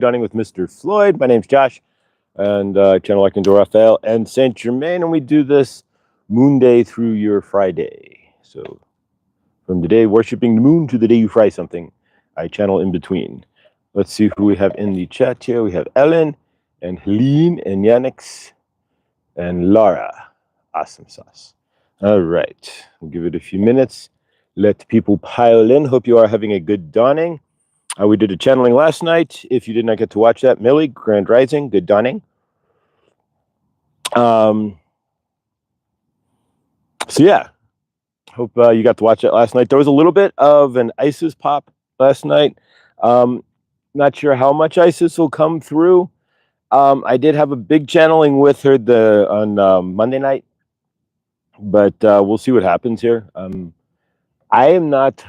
Dining with Mr. Floyd. My name's Josh, and channel Archangel Raphael and Saint Germain, and we do this moon day through your Friday. So from the day worshiping the moon to the day you fry something, I channel in between. Let's see who we have in the chat here. We have Ellen and Helene and Yannick's and Laura. Awesome sauce. All right, we'll give it a few minutes. Let people pile in. Hope you are having a good dawning. We did a channeling last night. If you did not get to watch that, Millie, Grand Rising, good dawning. So yeah, hope you got to watch it last night. There was a little bit of an ISIS pop last night. Not sure how much ISIS will come through. I did have a big channeling with her on Monday night, but we'll see what happens here. I am not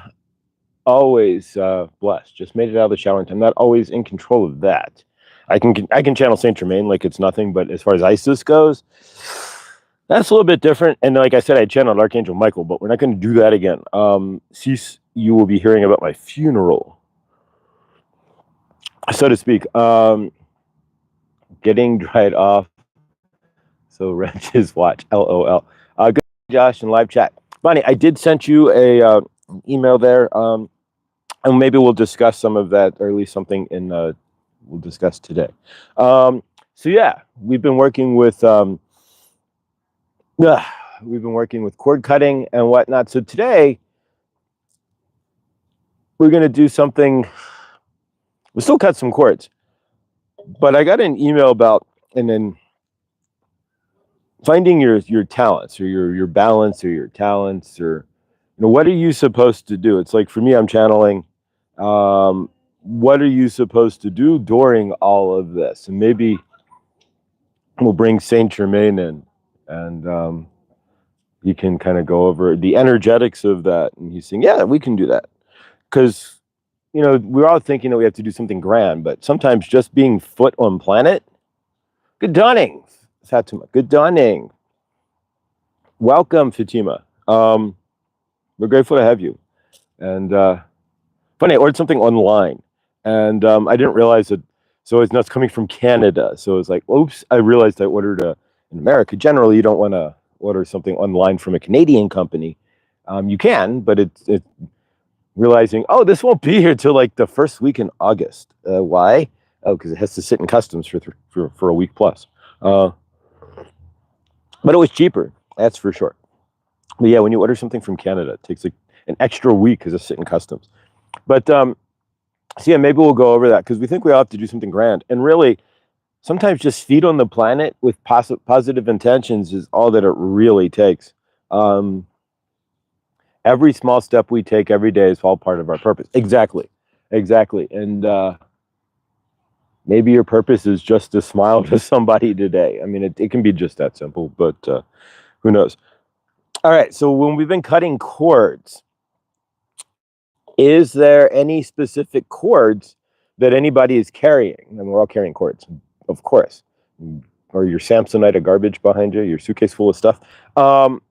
always blessed. Just made it out of the shower, and I'm not always in control of that. I can channel Saint Germain like it's nothing, but as far as ISIS goes, that's a little bit different. And like I said, I channeled Archangel Michael, but we're not going to do that again. Cease, you will be hearing about my funeral, so to speak. Getting dried off. So wrenches watch. LOL. Good, Josh, in live chat. Bonnie, I did send you a email there. And maybe we'll discuss some of that, or at least something we'll discuss today. So yeah, we've been working with cord cutting and whatnot. So today we're going to do something. We'll still cut some cords, but I got an email about and then finding your talents or your balance or your talents, or what are you supposed to do? It's like for me, I'm channeling. What are you supposed to do during all of this? And maybe we'll bring Saint Germain in, and he can kind of go over the energetics of that. And he's saying, yeah, we can do that. Because, we're all thinking that we have to do something grand, but sometimes just being foot on planet. Good dawning, Fatima. Good dawning. Welcome, Fatima. We're grateful to have you. And funny, I ordered something online, and I didn't realize that. So it's coming from Canada. So it's like, oops! I realized I ordered in America. Generally, you don't want to order something online from a Canadian company. You can, but it's realizing, oh, this won't be here till like the first week in August. Why? Oh, because it has to sit in customs for a week plus. But it was cheaper. That's for sure. But yeah, when you order something from Canada, it takes like an extra week because it's sitting in customs. But so yeah, maybe we'll go over that because we think we all have to do something grand. And really, sometimes just feed on the planet with positive intentions is all that it really takes. Every small step we take every day is all part of our purpose. Exactly. And maybe your purpose is just to smile to somebody today. I mean, it can be just that simple, but who knows? All right, so when we've been cutting cords, is there any specific cords that anybody is carrying? And we're all carrying cords, of course. Or your Samsonite of garbage behind you, your suitcase full of stuff.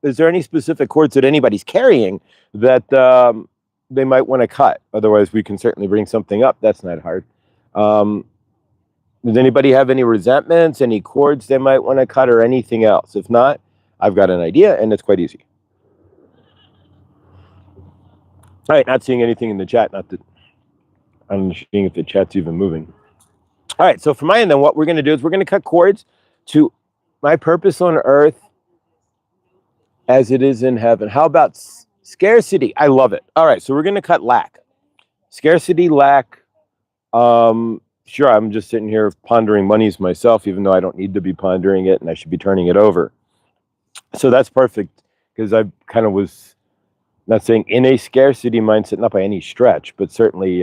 Is there any specific cords that anybody's carrying that they might want to cut? Otherwise, we can certainly bring something up. That's not hard. Does anybody have any resentments, any cords they might want to cut, or anything else? If not, I've got an idea, and it's quite easy. All right, not seeing anything in the chat. Not that I'm seeing if the chat's even moving. All right, so for my end, then, what we're going to do is we're going to cut cords to my purpose on earth as it is in heaven. How about scarcity? I love it. All right, so we're going to cut lack. Scarcity, lack. Sure, I'm just sitting here pondering monies myself, even though I don't need to be pondering it, and I should be turning it over. So that's perfect, because I kind of was not saying in a scarcity mindset, not by any stretch, but certainly,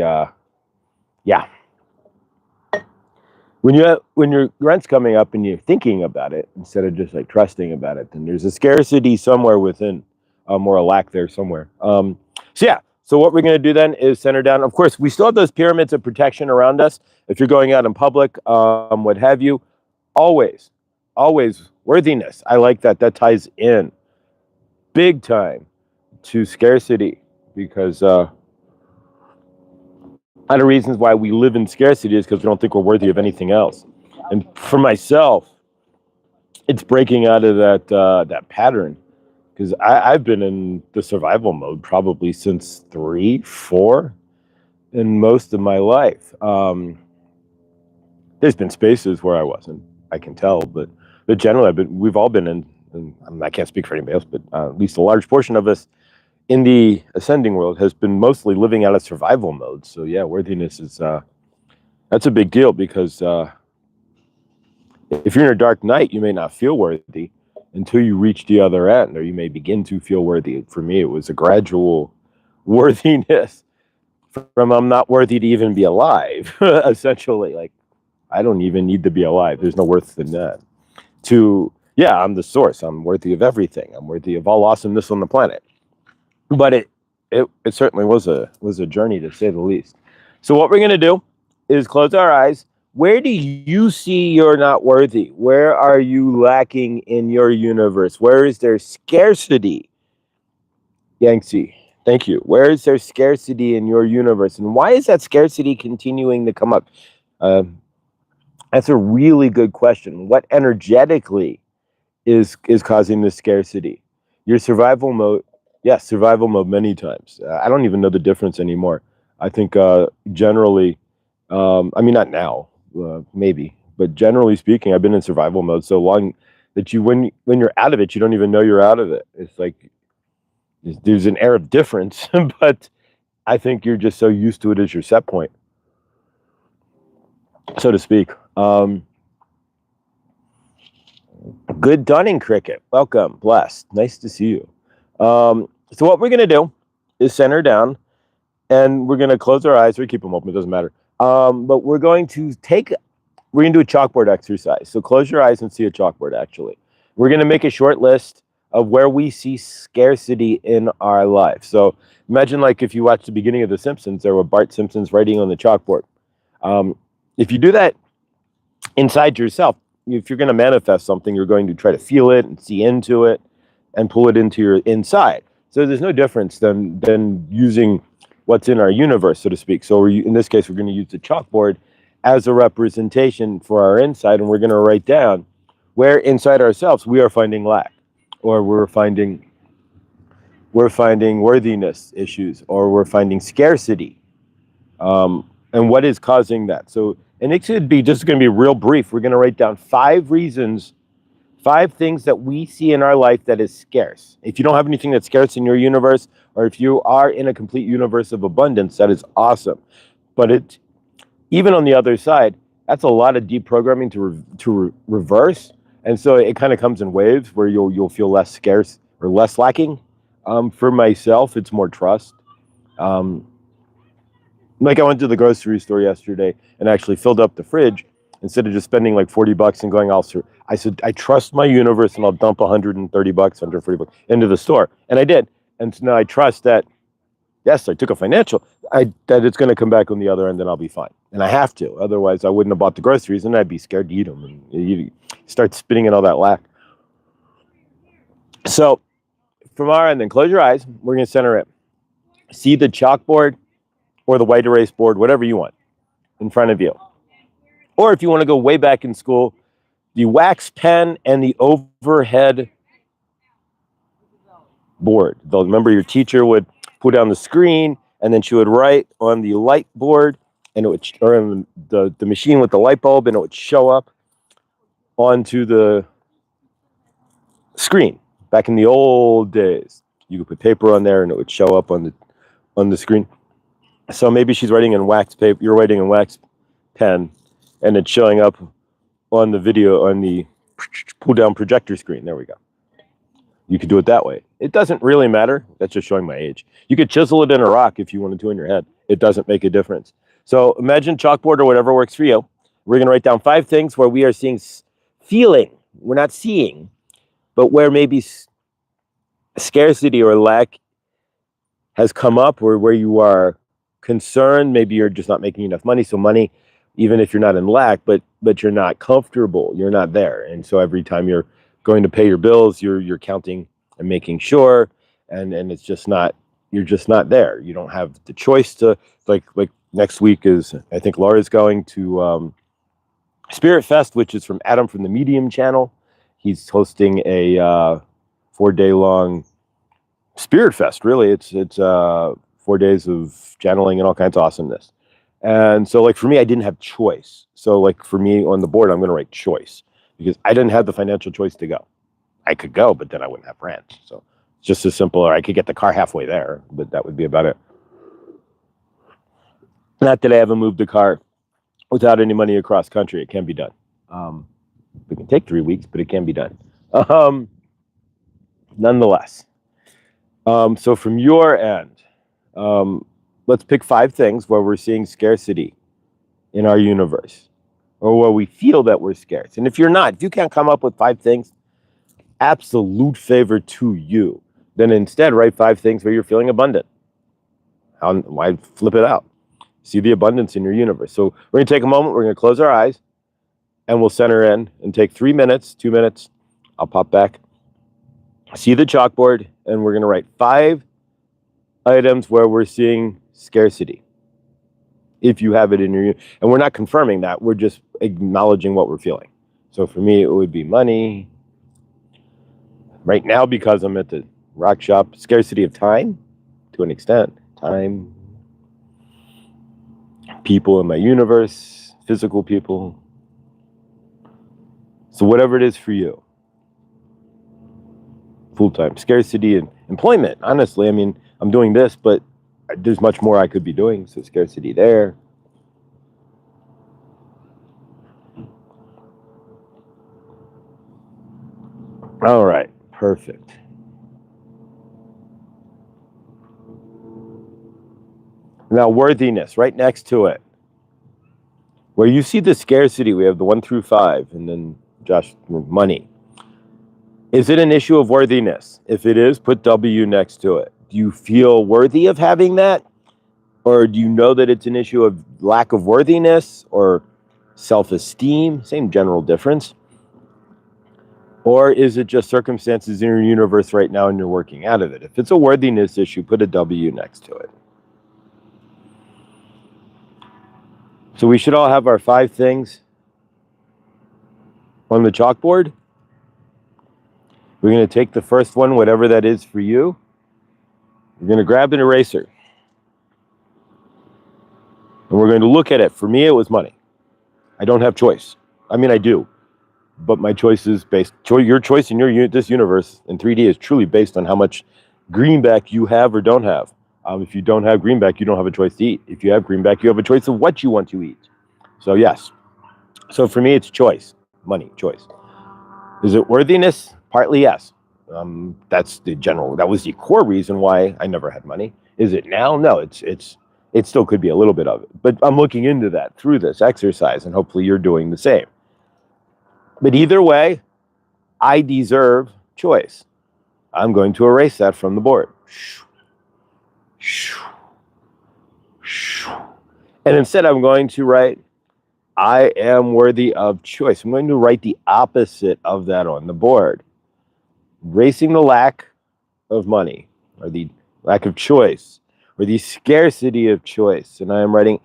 yeah. When your rent's coming up and you're thinking about it instead of just like trusting about it, then there's a scarcity somewhere within, or a lack there somewhere. So yeah. So what we're going to do then is center down. Of course, we still have those pyramids of protection around us. If you're going out in public, what have you, always worthiness. I like that. That ties in big time to scarcity, because of the reasons why we live in scarcity is because we don't think we're worthy of anything else. And for myself, it's breaking out of that pattern, because I've been in the survival mode probably since 3, 4, in most of my life. There's been spaces where I wasn't, I can tell, but generally we've all been in, and I can't speak for anybody else, but at least a large portion of us in the ascending world has been mostly living out of survival mode. So yeah, worthiness is that's a big deal, because if you're in a dark night, you may not feel worthy until you reach the other end, or you may begin to feel worthy. For me, it was a gradual worthiness from I'm not worthy to even be alive, essentially. Like, I don't even need to be alive. There's no worth in that. To, yeah, I'm the source. I'm worthy of everything. I'm worthy of all awesomeness on the planet. But it certainly was a journey, to say the least. So what we're gonna do is close our eyes. Where do you see you're not worthy? Where are you lacking in your universe? Where is there scarcity? Yangtze, thank you. Where is there scarcity in your universe? And why is that scarcity continuing to come up? That's a really good question. What energetically is causing this scarcity? Your survival mode. Yes, survival mode many times. I don't even know the difference anymore. I think generally, I mean, not now, maybe, but generally speaking, I've been in survival mode so long that when you're out of it, you don't even know you're out of it. It's like there's an air of difference, but I think you're just so used to it as your set point, so to speak. Good Dunning Cricket. Welcome. Blessed. Nice to see you. So what we're going to do is center down, and we're going to close our eyes. We keep them open. It doesn't matter. But we're going to do a chalkboard exercise. So close your eyes and see a chalkboard, actually. We're going to make a short list of where we see scarcity in our life. So imagine, like, if you watch the beginning of The Simpsons, there were Bart Simpson's writing on the chalkboard. If you do that inside yourself, if you're going to manifest something, you're going to try to feel it and see into it and pull it into your inside. So there's no difference than using what's in our universe, so to speak. So in this case, we're going to use the chalkboard as a representation for our inside, and we're going to write down where inside ourselves we are finding lack, or we're finding worthiness issues, or we're finding scarcity, and what is causing that. So, and it should be just going to be real brief. We're going to write down 5 reasons, 5 things that we see in our life that is scarce. If you don't have anything that's scarce in your universe, or if you are in a complete universe of abundance, that is awesome. But even on the other side, that's a lot of deprogramming to reverse. And so it kind of comes in waves where you'll feel less scarce or less lacking. For myself, it's more trust. Like, I went to the grocery store yesterday and actually filled up the fridge instead of just spending like $40 and going all through. I said, I trust my universe, and I'll dump $130, $140 into the store. And I did. And so now I trust that, yes, I took a financial, that it's going to come back on the other end, and I'll be fine. And I have to. Otherwise, I wouldn't have bought the groceries, and I'd be scared to eat them. And you start spitting in all that lack. So from our end, then close your eyes. We're going to center it. See the chalkboard or the white erase board, whatever you want, in front of you. Or if you want to go way back in school, the wax pen and the overhead board. Remember, your teacher would put down the screen, and then she would write on the light board, and it would, or in the machine with the light bulb, and it would show up onto the screen. Back in the old days, you could put paper on there, and it would show up on the screen. So maybe she's writing in wax paper, you're writing in wax pen, and it's showing up on the video on the pull down projector screen. There we go. You could do it that way. It doesn't really matter. That's just showing my age. You could chisel it in a rock if you wanted to in your head. It doesn't make a difference. So imagine chalkboard or whatever works for you. We're going to write down 5 things where we are feeling, we're not seeing, but where maybe scarcity or lack has come up, or where you are concerned. Maybe you're just not making enough money. So money, even if you're not in lack, but you're not comfortable, you're not there. And so every time you're going to pay your bills, you're counting and making sure, and it's just not, you're just not there. You don't have the choice to, like Next week is, I think Laura's going to Spirit Fest, which is from Adam from the Medium channel. He's hosting a 4-day long Spirit Fest. Really, it's 4 days of channeling and all kinds of awesomeness. And so, like, for me, I didn't have choice. So, like, for me on the board, I'm going to write choice because I didn't have the financial choice to go. I could go, but then I wouldn't have rent. So it's just as simple, or I could get the car halfway there, but that would be about it. Not that I haven't moved the car without any money across country. It can be done. It can take 3 weeks, but it can be done. Nonetheless. So from your end, let's pick 5 things where we're seeing scarcity in our universe, or where we feel that we're scarce. And if you're not, if you can't come up with 5 things, absolute favor to you. Then instead, write 5 things where you're feeling abundant. Why flip it out? See the abundance in your universe. So we're going to take a moment. We're going to close our eyes, and we'll center in and take 3 minutes, 2 minutes. I'll pop back. See the chalkboard, and we're going to write 5 items where we're seeing scarcity. If you have it in your, and we're not confirming that, we're just acknowledging what we're feeling. So for me, it would be money. Right now, because I'm at the rock shop, scarcity of time, to an extent. Time, people in my universe, physical people. So whatever it is for you. Full-time scarcity and employment. Honestly, I mean, I'm doing this, but there's much more I could be doing. So scarcity there. All right, perfect. Now, worthiness, right next to it. Where you see the scarcity, we have the 1 through 5, and then, Josh, money. Is it an issue of worthiness? If it is, put W next to it. Do you feel worthy of having that? Or do you know that it's an issue of lack of worthiness or self-esteem? Same general difference. Or is it just circumstances in your universe right now and you're working out of it? If it's a worthiness issue, put a W next to it. So we should all have our 5 things on the chalkboard. We're going to take the first one, whatever that is for you. We're going to grab an eraser. And we're going to look at it. For me, it was money. I don't have choice. I mean, I do. But my choice is based, your choice in this universe in 3D is truly based on how much greenback you have or don't have. If you don't have greenback, you don't have a choice to eat. If you have greenback, you have a choice of what you want to eat. So yes. So for me, it's choice. Money, choice. Is it worthiness? Partly yes. That's the general. That was the core reason why I never had money. Is it now? No. It still could be a little bit of it. But I'm looking into that through this exercise, and hopefully you're doing the same. But either way, I deserve choice. I'm going to erase that from the board. And instead, I'm going to write, I am worthy of choice. I'm going to write the opposite of that on the board. Erasing the lack of money, or the lack of choice, or the scarcity of choice. And I am writing,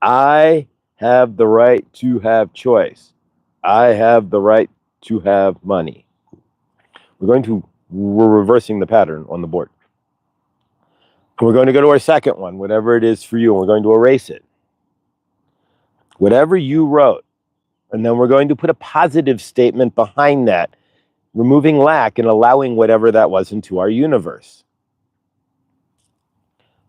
I have the right to have choice. I have the right to have money. We're reversing the pattern on the board. We're going to go to our second one, whatever it is for you, and we're going to erase it. Whatever you wrote, and then we're going to put a positive statement behind that, removing lack and allowing whatever that was into our universe.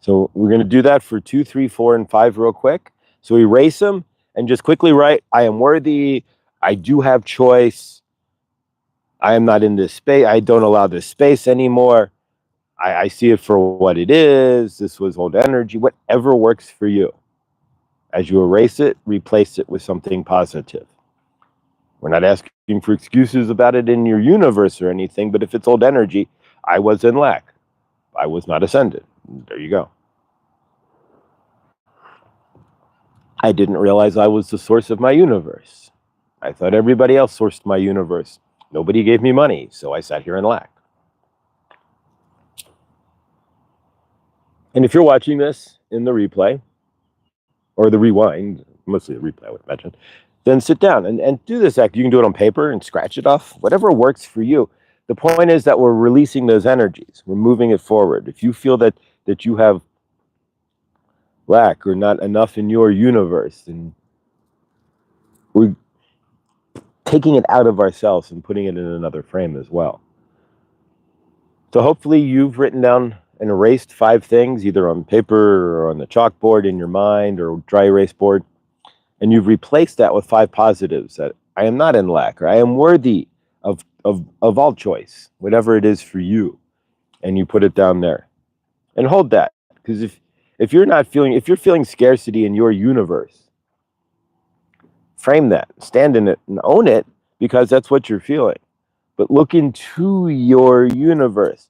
So we're going to do that for 2, 3, 4, and 5 real quick. So erase them and just quickly write, I am worthy, I do have choice, I am not in this space, I don't allow this space anymore, I see it for what it is, this was old energy, whatever works for you. As you erase it, replace it with something positive. We're not asking for excuses about it in your universe or anything, but if it's old energy, I was in lack. I was not ascended. There you go. I didn't realize I was the source of my universe. I thought everybody else sourced my universe. Nobody gave me money, so I sat here in lack. And if you're watching this in the replay, or the rewind, mostly the replay, I would imagine, then sit down and do this act. You can do it on paper and scratch it off, whatever works for you. The point is that we're releasing those energies. We're moving it forward. If you feel that you have lack or not enough in your universe, then we're taking it out of ourselves and putting it in another frame as well. So hopefully you've written down and erased 5 things, either on paper or on the chalkboard in your mind or dry erase board, and you've replaced that with 5 positives, that I am not in lack, or I am worthy of all choice, whatever it is for you, and you put it down there. And hold that, because if you're feeling scarcity in your universe, frame that, stand in it, and own it, because that's what you're feeling. But look into your universe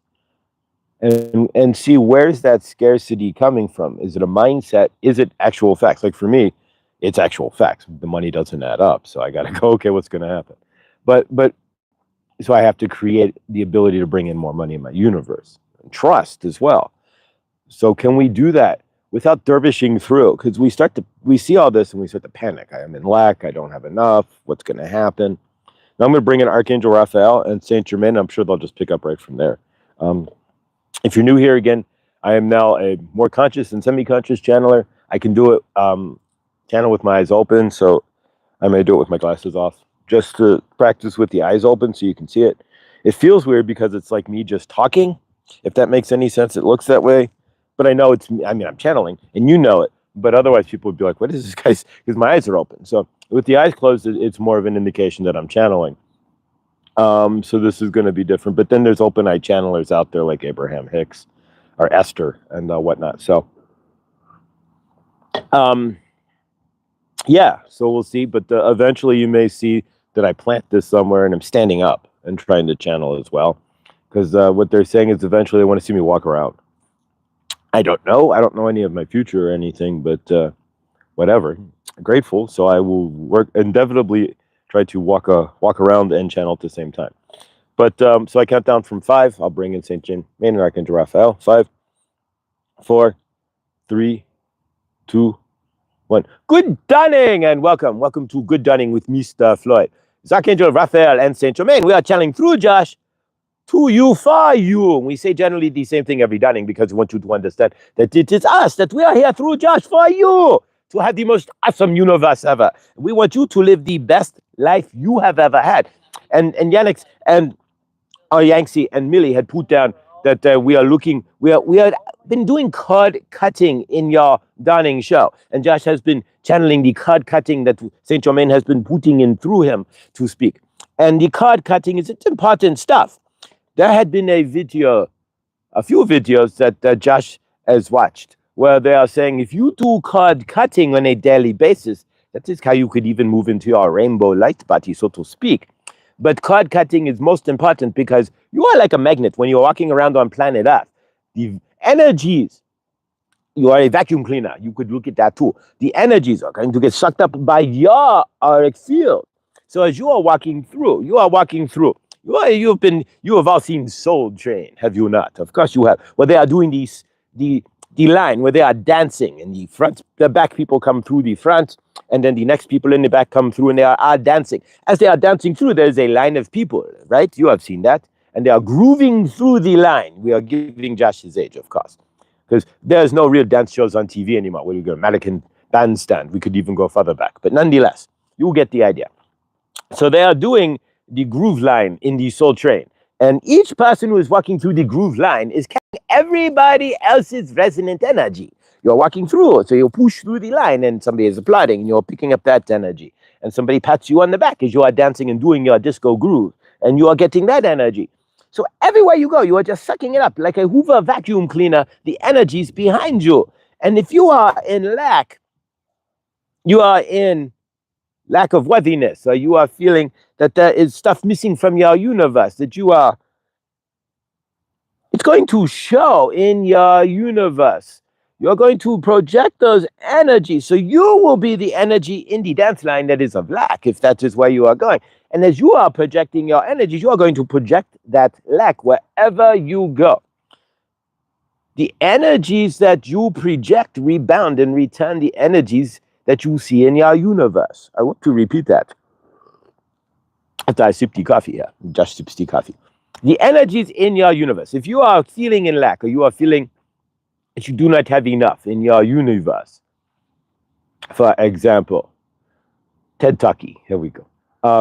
and see, where's that scarcity coming from? Is it a mindset? Is it actual facts? Like for me, it's actual facts. The money doesn't add up, so I got to go, okay, what's going to happen? But so I have to create the ability to bring in more money in my universe, and trust as well. So can we do that without dervishing through? Because we see all this and we start to panic. I am in lack. I don't have enough. What's going to happen? Now I'm going to bring in Archangel Raphael and Saint Germain. I'm sure they'll just pick up right from there. If you're new here again, I am now a more conscious and semi-conscious channeler. I can do it channel with my eyes open, so I may do it with my glasses off, just to practice with the eyes open so you can see it. It feels weird because it's like me just talking, if that makes any sense. It looks that way, but I know it's me. I mean, I'm channeling, and you know it, but otherwise people would be like, what is this guy's, because my eyes are open. So with the eyes closed, it's more of an indication that I'm channeling. So this is going to be different, but then there's open eye channelers out there like Abraham Hicks or Esther and whatnot. So, yeah, so we'll see, but eventually you may see that I plant this somewhere and I'm standing up and trying to channel as well, because what they're saying is eventually they want to see me walk around. I don't know any of my future or anything, but whatever. I'm grateful, so I will work inevitably, try to walk around and channel at the same time. But so I count down from 5. I'll bring in Saint Germain and Archangel Raphael. 5, 4, 3, 2, 1. Good dawning and welcome to Good Dawning with Mr. Floyd. It's Archangel Raphael and Saint Germain. We are channeling through Josh to you, for you. We say generally the same thing every dawning because we want you to understand that it is us, that we are here through Josh for you, to have the most awesome universe ever. We want you to live the best life you have ever had. And Yannick and Yangtze and Millie had put down that we are been doing card cutting in your dawning show, and Josh has been channeling the card cutting that Saint Germain has been putting in through him to speak. And the card cutting is, it's important stuff. There had been a few videos that Josh has watched, where they are saying if you do card cutting on a daily basis, that is how you could even move into your rainbow light body, so to speak. But card cutting is most important because you are like a magnet when you're walking around on planet Earth. The energies, you are a vacuum cleaner. You could look at that too. The energies are going to get sucked up by your auric field. So as you are walking through, you have all seen Soul Train, have you not? Of course you have. Where they are doing the line where they are dancing, and the back people come through the front, and then the next people in the back come through, and they are dancing. As they are dancing through, there's a line of people, right? You have seen that. And they are grooving through the line. We are giving Josh his age, of course, because there's no real dance shows on TV anymore. Where you go, American Bandstand. We could even go further back. But nonetheless, you get the idea. So they are doing the groove line in the Soul Train. And each person who is walking through the groove line is carrying everybody else's resonant energy. You're walking through, so you push through the line and somebody is applauding and you're picking up that energy. And somebody pats you on the back as you are dancing and doing your disco groove. And you are getting that energy. So everywhere you go, you are just sucking it up like a Hoover vacuum cleaner. The energy's behind you. And if you are in lack, you are in lack of worthiness, or you are feeling that there is stuff missing from your universe, that it's going to show in your universe. You're going to project those energies. So you will be the energy in the dance line that is of lack, if that is where you are going. And as you are projecting your energies, you are going to project that lack wherever you go. The energies that you project rebound and return the energies that you see in your universe. I want to repeat that. After I sip the coffee here, just sips the coffee. The energies in your universe. If you are feeling in lack, or you are feeling that you do not have enough in your universe, for example, Ted Talkie, here we go.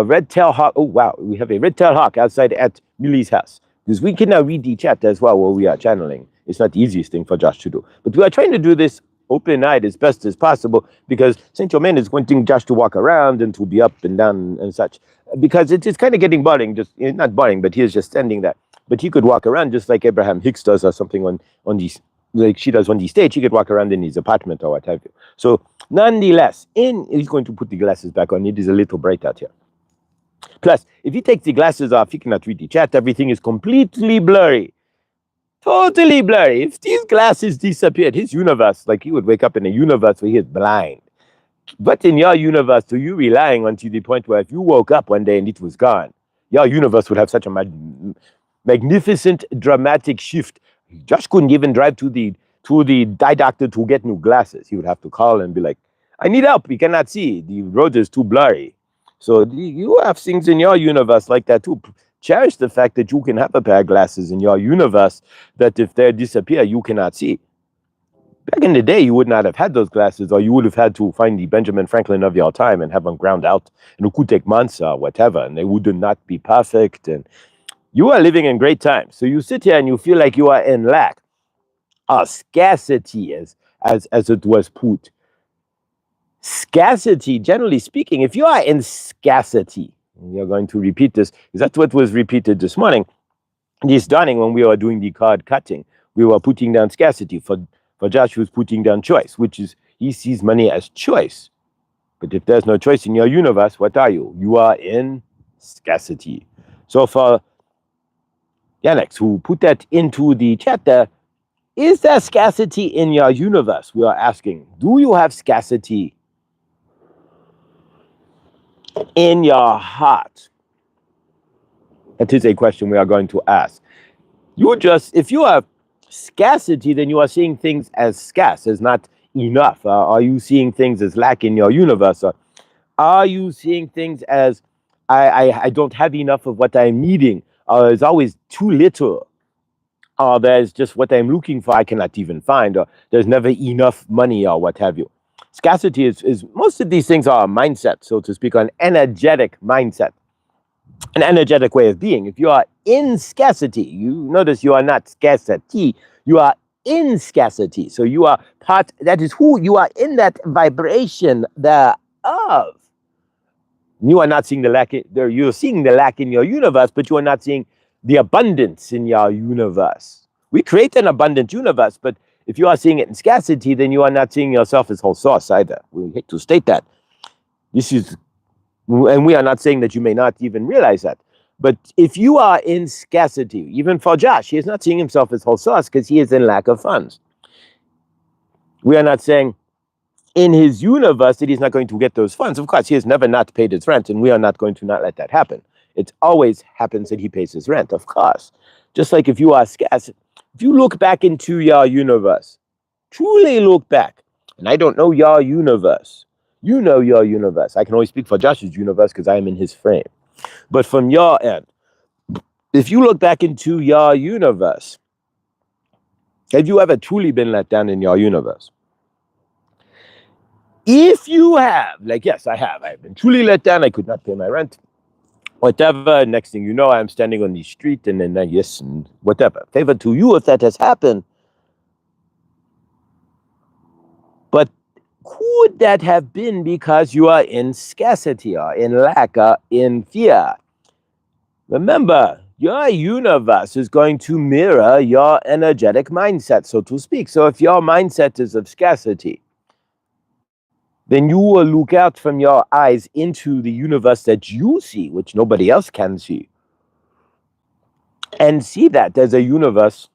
Red-tailed hawk. Oh, wow. We have a red-tailed hawk outside at Millie's house. Because we can now read the chat as well while we are channeling. It's not the easiest thing for Josh to do. But we are trying to do this open-eyed as best as possible because Saint Germain is wanting Josh to walk around and to be up and down and such. Because it's kind of getting boring. Just not boring, but he is just standing there. But he could walk around just like Abraham Hicks does or something on these, like she does on the stage. He could walk around in his apartment or what have you. So nonetheless, he's going to put the glasses back on. It is a little bright out here. Plus, if he takes the glasses off, he cannot read the chat. Everything is completely blurry. Totally blurry. If these glasses disappeared, his universe, like he would wake up in a universe where he is blind. But in your universe, are you relying on to the point where if you woke up one day and it was gone, your universe would have such a magnificent, dramatic shift. Josh couldn't even drive to the eye doctor to get new glasses. He would have to call and be like, I need help. We cannot see. The road is too blurry. So you have things in your universe like that too. Cherish the fact that you can have a pair of glasses in your universe that if they disappear, you cannot see. Back in the day, you would not have had those glasses, or you would have had to find the Benjamin Franklin of your time and have them ground out. And it could take months or whatever, and they would not be perfect. And you are living in great times. So you sit here and you feel like you are in lack. Scarcity, as it was put. Scarcity, generally speaking, if you are in scarcity, and you're going to repeat this, because that's what was repeated this morning, this dawning when we were doing the card cutting, we were putting down scarcity. For Josh, he was putting down choice, which is, he sees money as choice. But if there's no choice in your universe, what are you? You are in scarcity. So for Yannick, who put that into the chat there, is there scarcity in your universe? We are asking, do you have scarcity in your heart? That is a question we are going to ask. If you have scarcity, then you are seeing things as scarce, as not enough. Are you seeing things as lack in your universe? Are you seeing things as, I don't have enough of what I'm needing? There's always too little. There's just what I'm looking for I cannot even find. Or there's never enough money or what have you. Scarcity is most of these things are a mindset, so to speak, an energetic mindset, an energetic way of being. If you are in scarcity, you notice you are not scarcity, you are in scarcity. So you are part, that is who you are, in that vibration thereof. You are not seeing the lack there. You're seeing the lack in your universe, but you are not seeing the abundance in your universe. We create an abundant universe, but if you are seeing it in scarcity, then you are not seeing yourself as whole source either. We hate to state that. And we are not saying that you may not even realize that. But if you are in scarcity, even for Josh, he is not seeing himself as whole source because he is in lack of funds. We are not saying in his universe that he's not going to get those funds. Of course, he has never not paid his rent, and we are not going to not let that happen. It always happens that he pays his rent, of course. Just like if you are scarce, if you look back into your universe, truly look back, and I don't know your universe. You know your universe. I can only speak for Josh's universe because I am in his frame. But from your end, if you look back into your universe, have you ever truly been let down in your universe? If you have, like, yes, I have. I've been truly let down. I could not pay my rent. Whatever. Next thing you know, I'm standing on the street and then, yes, and whatever. Favor to you if that has happened. But could that have been because you are in scarcity or in lack or in fear? Remember, your universe is going to mirror your energetic mindset, so to speak. So if your mindset is of scarcity, then you will look out from your eyes into the universe that you see, which nobody else can see, and see that there's a universe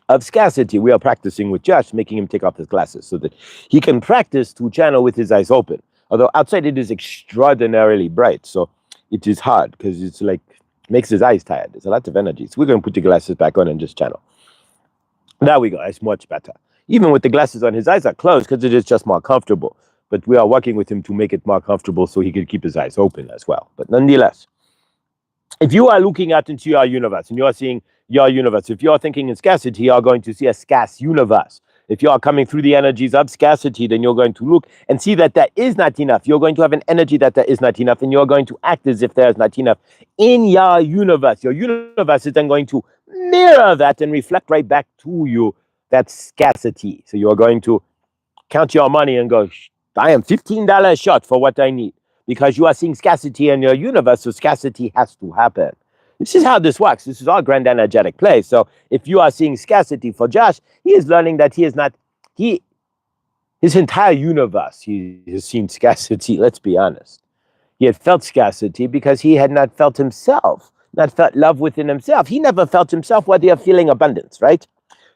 of scarcity. We are practicing with Josh, making him take off his glasses so that he can practice to channel with his eyes open. Although outside it is extraordinarily bright, so it is hard because it's like makes his eyes tired. There's a lot of energy. So we're going to put the glasses back on and just channel. There we go. That's much better. Even with the glasses on, his eyes are closed because it is just more comfortable. But we are working with him to make it more comfortable so he can keep his eyes open as well. But nonetheless, if you are looking out into your universe and you are seeing your universe, if you're thinking in scarcity, you're going to see a scarce universe. If you are coming through the energies of scarcity, then you're going to look and see that there is not enough. You're going to have an energy that there is not enough, and you're going to act as if there is not enough in your universe. Your universe is then going to mirror that and reflect right back to you that scarcity. So you're going to count your money and go, I am $15 short for what I need, because you are seeing scarcity in your universe, so scarcity has to happen. This is how this works. This is our grand energetic play. So if you are seeing scarcity for Josh, he is learning that he is not, his entire universe, he has seen scarcity, let's be honest. He had felt scarcity because he had not felt himself, not felt love within himself. He never felt himself worthy of feeling abundance, right?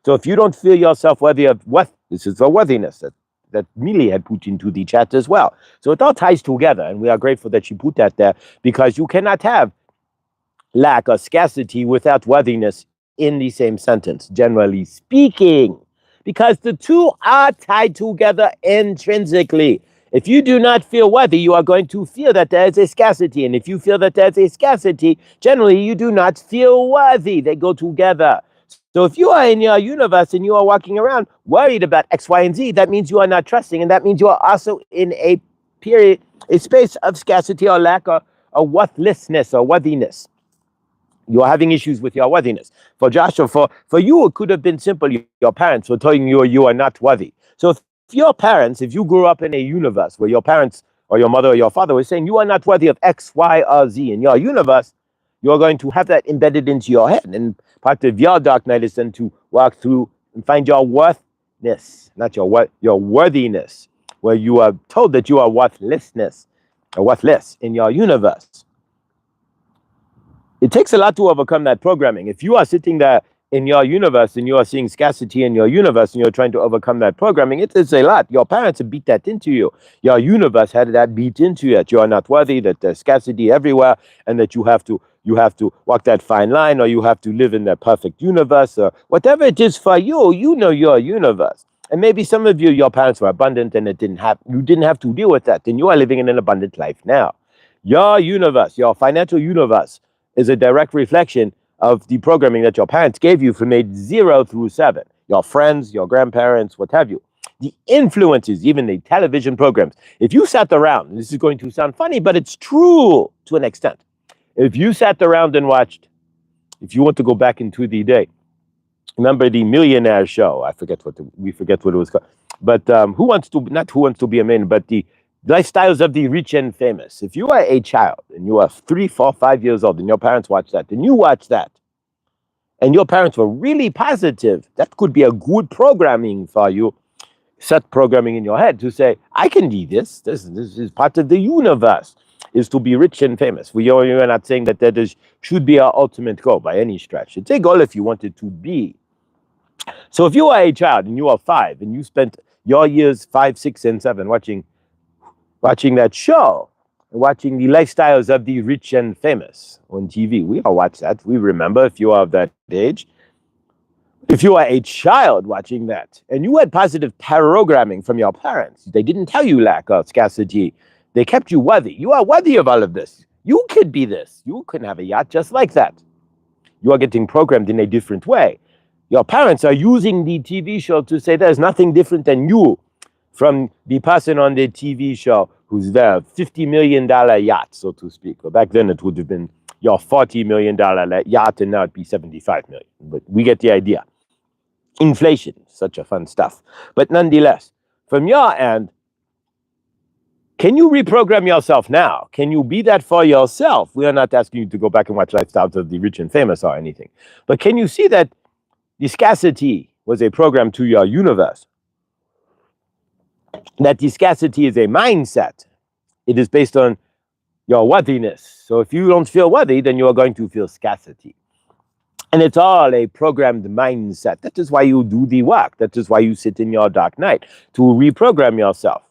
So if you don't feel yourself worthy of what, this is the worthiness that Millie had put into the chat as well. So it all ties together, and we are grateful that she put that there, because you cannot have lack or scarcity without worthiness in the same sentence, generally speaking, because the two are tied together intrinsically. If you do not feel worthy, you are going to feel that there is a scarcity. And if you feel that there's a scarcity, generally you do not feel worthy. They go together. So if you are in your universe and you are walking around worried about X, Y, and Z, that means you are not trusting. And that means you are also in a space of scarcity or lack or worthlessness or worthiness. You are having issues with your worthiness. For Joshua, for you, it could have been simple. Your parents were telling you are not worthy. So if your parents, if you grew up in a universe where your parents or your mother or your father was saying you are not worthy of X, Y, or Z in your universe, you're going to have that embedded into your head. And part of your dark night is then to walk through and find your worthness, not your worthiness, where you are told that you are worthlessness or worthless in your universe. It takes a lot to overcome that programming. If you are sitting there in your universe and you are seeing scarcity in your universe and you're trying to overcome that programming, it is a lot. Your parents have beat that into you. Your universe had that beat into you, that you are not worthy, that there's scarcity everywhere, and that you have to walk that fine line, or you have to live in that perfect universe, or whatever it is for you. You know your universe. And maybe some of you, your parents were abundant and you didn't have to deal with that. And you are living in an abundant life now. Your universe, your financial universe, is a direct reflection of the programming that your parents gave you from age 0 through 7. Your friends, your grandparents, what have you. The influences, even the television programs. If you sat around, and this is going to sound funny, but it's true to an extent. If you sat around and watched, if you want to go back into the day, remember the Millionaire Show? We forget what it was called. But not Who Wants to Be a Millionaire, but the Lifestyles of the Rich and Famous. If you are a child and you are 3, 4, 5 years old and your parents watch that and you watch that and your parents were really positive, that could be a good programming for you. Set programming in your head to say, I can do this. This is part of the universe, is to be rich and famous. We are not saying that should be our ultimate goal by any stretch. It's a goal if you want it to be. So if you are a child and you are 5 and you spent your years 5, 6, and 7 watching that show, watching the Lifestyles of the Rich and Famous on TV. We all watch that. We remember, if you are of that age. If you are a child watching that and you had positive programming from your parents, they didn't tell you lack or scarcity. They kept you worthy. You are worthy of all of this. You could be this. You can have a yacht just like that. You are getting programmed in a different way. Your parents are using the TV show to say there's nothing different than you from the person on the TV show who's there, $50 million yacht, so to speak. Well, back then it would have been your $40 million yacht, and now it'd be $75 million. But we get the idea. Inflation, such a fun stuff. But nonetheless, from your end, can you reprogram yourself now? Can you be that for yourself? We are not asking you to go back and watch Lifestyles of the Rich and Famous or anything. But can you see that the scarcity was a program to your universe? That the scarcity is a mindset. It is based on your worthiness. So if you don't feel worthy, then you are going to feel scarcity. And it's all a programmed mindset. That is why you do the work. That is why you sit in your dark night, to reprogram yourself.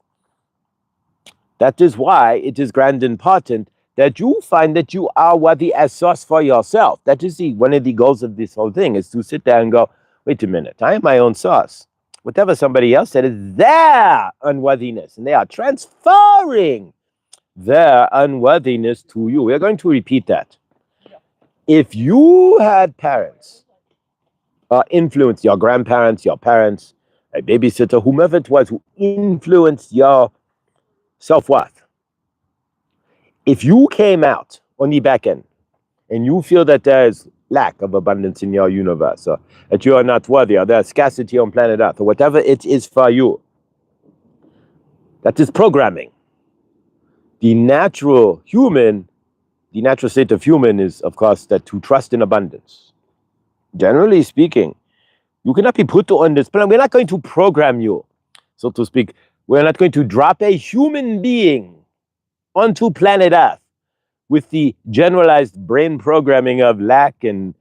That is why it is grand important that you find that you are worthy as source for yourself. That is one of the goals of this whole thing, is to sit there and go, wait a minute, I am my own source. Whatever somebody else said is their unworthiness, and they are transferring their unworthiness to you. We're going to repeat that. If you had parents, influenced your grandparents, your parents, a babysitter, whomever it was who influenced your self-worth, if you came out on the back end and you feel that there is lack of abundance in your universe, or that you are not worthy, or there's scarcity on planet Earth, or whatever it is for you, that is programming. The natural state of human is, of course, that to trust in abundance. Generally speaking, you cannot be put on this planet. We're not going to program you, so to speak. We're not going to drop a human being onto planet Earth with the generalized brain programming of lack, and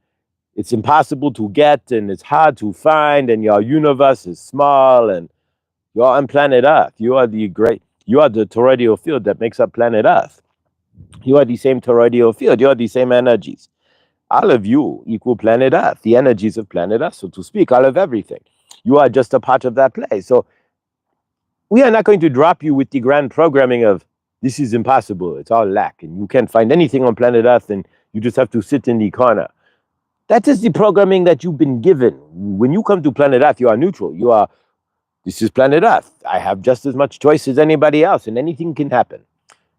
it's impossible to get, and it's hard to find, and your universe is small, and you're on planet Earth. You are the toroidal field that makes up planet Earth. You are the same toroidal field. You are the same energies. All of you equal planet Earth, the energies of planet Earth, so to speak, all of everything. You are just a part of that play. So we are not going to drop you with the grand programming of this is impossible, it's all lack, and you can't find anything on planet Earth, and you just have to sit in the corner. That is the programming that you've been given. When you come to planet Earth, you are neutral. This is planet Earth. I have just as much choice as anybody else, and anything can happen.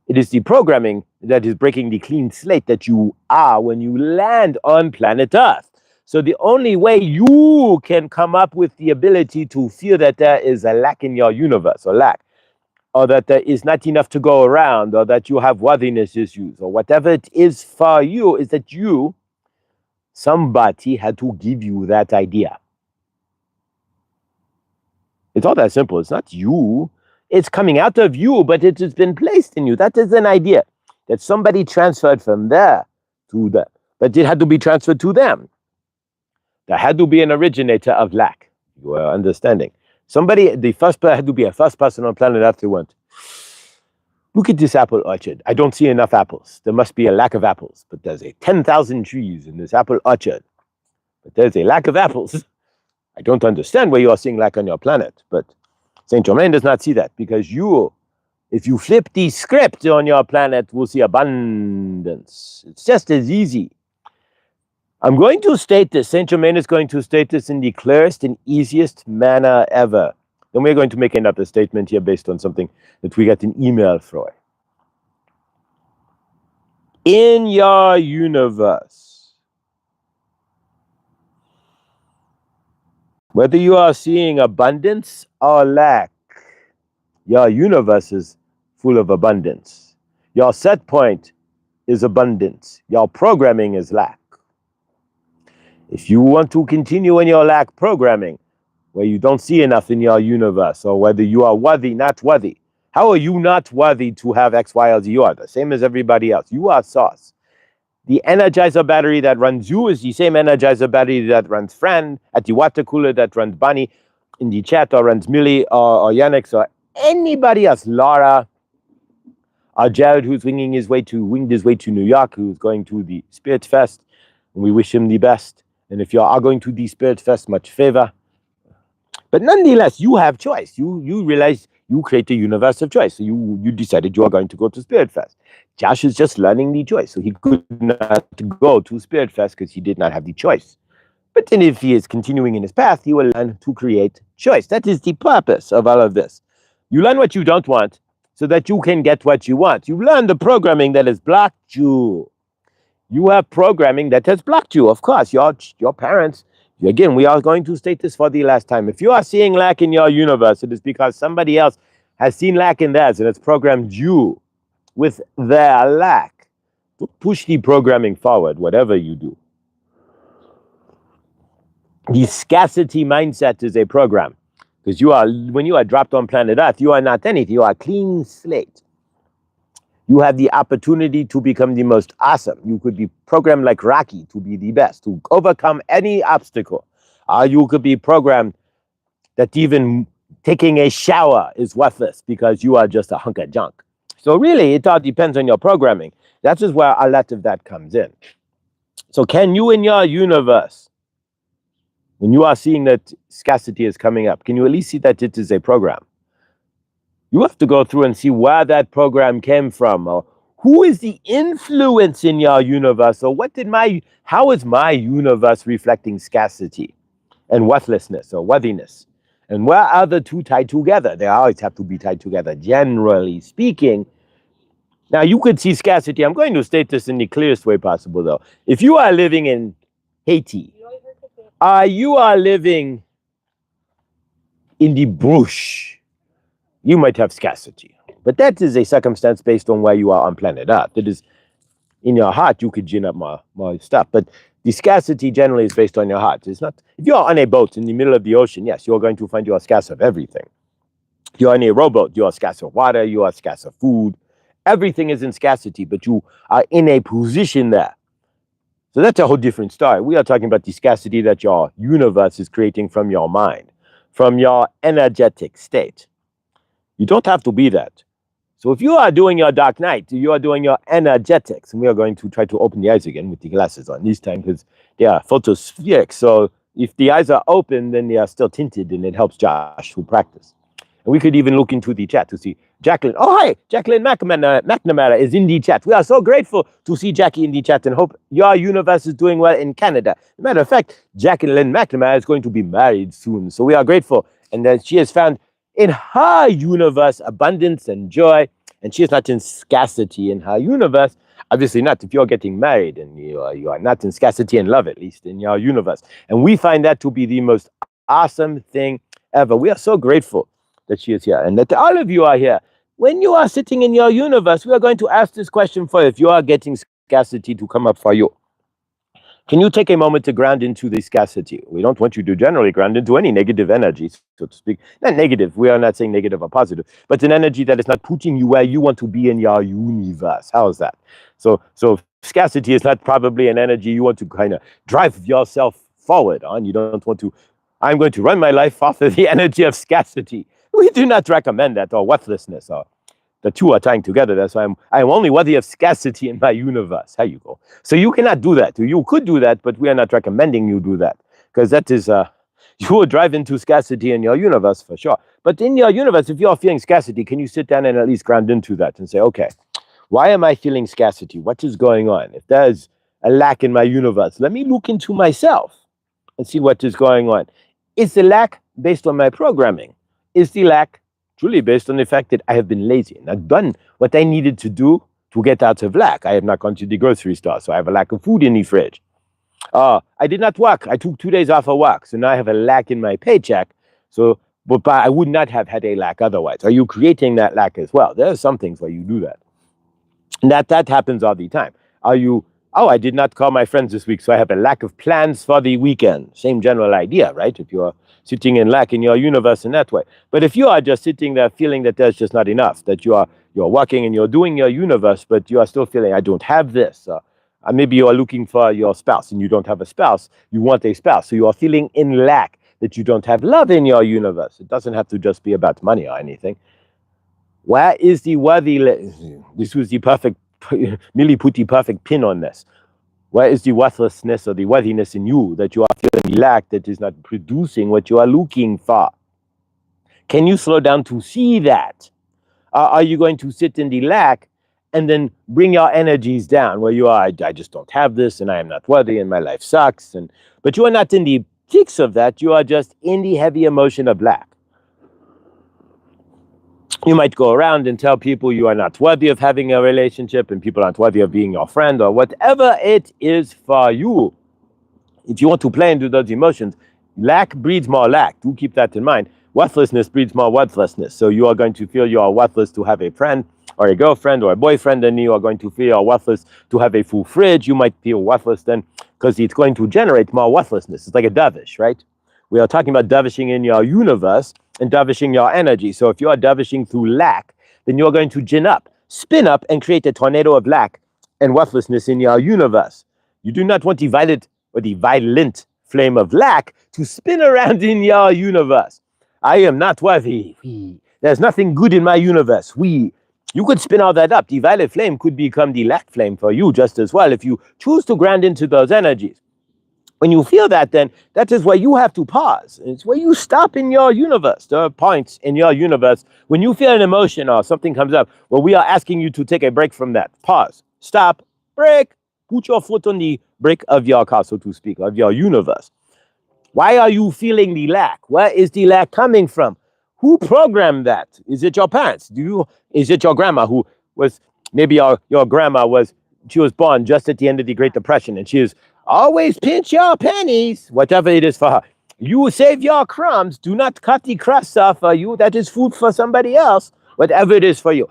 It is the programming that is breaking the clean slate that you are when you land on planet Earth. So the only way you can come up with the ability to feel that there is a lack in your universe, or that there is not enough to go around, or that you have worthiness issues, or whatever it is for you, is that somebody had to give you that idea. It's all that simple. It's not you. It's coming out of you, but it has been placed in you. That is an idea that somebody transferred from there to there. But it had to be transferred to them. There had to be an originator of lack. You are understanding. Had to be a first person on planet Earth who went, look at this apple orchard. I don't see enough apples. There must be a lack of apples. But there's 10,000 trees in this apple orchard. But there's a lack of apples. I don't understand where you are seeing lack on your planet. But Saint Germain does not see that, because if you flip the script on your planet, will see abundance. It's just as easy. I'm going to state this. Saint Germain is going to state this in the clearest and easiest manner ever. Then we're going to make another statement here based on something that we got an email from. In your universe, whether you are seeing abundance or lack, your universe is full of abundance. Your set point is abundance. Your programming is lack. If you want to continue in your lack programming, where you don't see enough in your universe, or whether you are worthy, not worthy, how are you not worthy to have X, Y, or Z? You are the same as everybody else. You are source. The energizer battery that runs you is the same energizer battery that runs Fran, at the water cooler that runs Bunny, in the chat, or runs Millie, or Yannick, or anybody else, Laura, or Jared, who's winged his way to New York, who's going to the Spirit Fest. And we wish him the best. And if you are going to the Spirit Fest, much favor. But nonetheless, you have choice. You realize you create a universe of choice. So you decided you are going to go to Spirit Fest. Josh is just learning the choice. So he could not go to Spirit Fest because he did not have the choice. But then if he is continuing in his path, he will learn to create choice. That is the purpose of all of this. You learn what you don't want so that you can get what you want. You learn the programming that has blocked you. You have programming that has blocked you. Of course, your parents, again, we are going to state this for the last time. If you are seeing lack in your universe, it is because somebody else has seen lack in theirs and has programmed you with their lack. Push the programming forward, whatever you do. The scarcity mindset is a program. Because when you are dropped on planet Earth, you are not anything. You are a clean slate. You have the opportunity to become the most awesome. You could be programmed like Rocky to be the best, to overcome any obstacle. You could be programmed that even taking a shower is worthless because you are just a hunk of junk. So really, it all depends on your programming. That is where a lot of that comes in. So can you in your universe When you are seeing that scarcity is coming up, can you at least see that it is a program? You have to go through and see where that program came from, or who is the influence in your universe, or how is my universe reflecting scarcity and worthlessness or worthiness? And where are the two tied together? They always have to be tied together, generally speaking. Now, you could see scarcity. I'm going to state this in the clearest way possible, though. If you are living in Haiti, you are living in the bush, you might have scarcity. But that is a circumstance based on where you are on planet Earth. It is in your heart, you could gin up more stuff. But the scarcity generally is based on your heart. It's not, if you are on a boat in the middle of the ocean, yes, you're going to find you are scarce of everything. If you're on a rowboat, you are scarce of water, you are scarce of food. Everything is in scarcity, but you are in a position there. So that's a whole different story. We are talking about the scarcity that your universe is creating from your mind, from your energetic state. You don't have to be that. So if you are doing your dark night, you are doing your energetics, and we are going to try to open the eyes again with the glasses on this time because they are photospheric. So if the eyes are open, then they are still tinted, and it helps Josh to practice. And we could even look into the chat to see Jacqueline. Oh, hi, Jacqueline McNamara is in the chat. We are so grateful to see Jackie in the chat and hope your universe is doing well in Canada. As a matter of fact, Jacqueline McNamara is going to be married soon. So we are grateful. And that she has found in her universe abundance and joy. And she is not in scarcity in her universe. Obviously not if you're getting married and you are not in scarcity and love, at least in your universe. And we find that to be the most awesome thing ever. We are so grateful that she is here and that all of you are here. When you are sitting in your universe, we are going to ask this question for you. If you are getting scarcity to come up for you, can you take a moment to ground into the scarcity? We don't want you to generally ground into any negative energy, so to speak. Not negative, we are not saying negative or positive, but an energy that is not putting you where you want to be in your universe. How is that? So scarcity is not probably an energy you want to kind of drive yourself forward on. You don't want to, I'm going to run my life off of the energy of scarcity. We do not recommend that, or worthlessness, or the two are tying together. That's why I'm only worthy of scarcity in my universe. Here you go. So you cannot do that. You could do that, but we are not recommending you do that, because that is, you will drive into scarcity in your universe for sure. But in your universe, if you're feeling scarcity, can you sit down and at least ground into that and say, okay, why am I feeling scarcity? What is going on? If there's a lack in my universe, let me look into myself and see what is going on. Is the lack based on my programming? Is the lack truly based on the fact that I have been lazy and I've done what I needed to do to get out of lack? I have not gone to the grocery store, so I have a lack of food in the fridge. I did not work. I took 2 days off of work, so now I have a lack in my paycheck. But I would not have had a lack otherwise. Are you creating that lack as well? There are some things where you do that. And that happens all the time. I did not call my friends this week, so I have a lack of plans for the weekend. Same general idea, right? If you are sitting in lack in your universe in that way. But if you are just sitting there feeling that there's just not enough, that you're working and you're doing your universe, but you are still feeling, I don't have this. Maybe you are looking for your spouse and you don't have a spouse. You want a spouse. So you are feeling in lack, that you don't have love in your universe. It doesn't have to just be about money or anything. Where is the worthy? This was the perfect, Millie put the perfect pin on this. Where is the worthlessness or the worthiness in you that you are feeling lack, that is not producing what you are looking for? Can you slow down to see that? Are you going to sit in the lack and then bring your energies down where you are, I just don't have this and I am not worthy and my life sucks. But you are not in the peaks of that. You are just in the heavy emotion of lack. You might go around and tell people you are not worthy of having a relationship and people aren't worthy of being your friend or whatever it is for you. If you want to play into those emotions, lack breeds more lack. Do keep that in mind. Worthlessness breeds more worthlessness. So you are going to feel you are worthless to have a friend or a girlfriend or a boyfriend, and you are going to feel you are worthless to have a full fridge. You might feel worthless then because it's going to generate more worthlessness. It's like a dervish, right? We are talking about dervishing in your universe and dervishing your energy. So if you are dervishing through lack, then you're going to spin up, and create a tornado of lack and worthlessness in your universe. You do not want the violet or the violent flame of lack to spin around in your universe. I am not worthy. There's nothing good in my universe. You could spin all that up. The violet flame could become the lack flame for you just as well if you choose to ground into those energies. When you feel that, then that is where you have to pause. It's where you stop in your universe. There are points in your universe when you feel an emotion or something comes up where we are asking you to take a break from that. Pause, stop, break, put your foot on the brake of your car, so to speak, of your universe. Why are you feeling the lack? Where is the lack coming from? Who programmed that? Is it your parents? Is it your grandma who was, maybe your grandma was, she was born just at the end of the Great Depression, and she is always pinch your pennies, whatever it is for her. You save your crumbs. Do not cut the crust off for you. That is food for somebody else, whatever it is for you.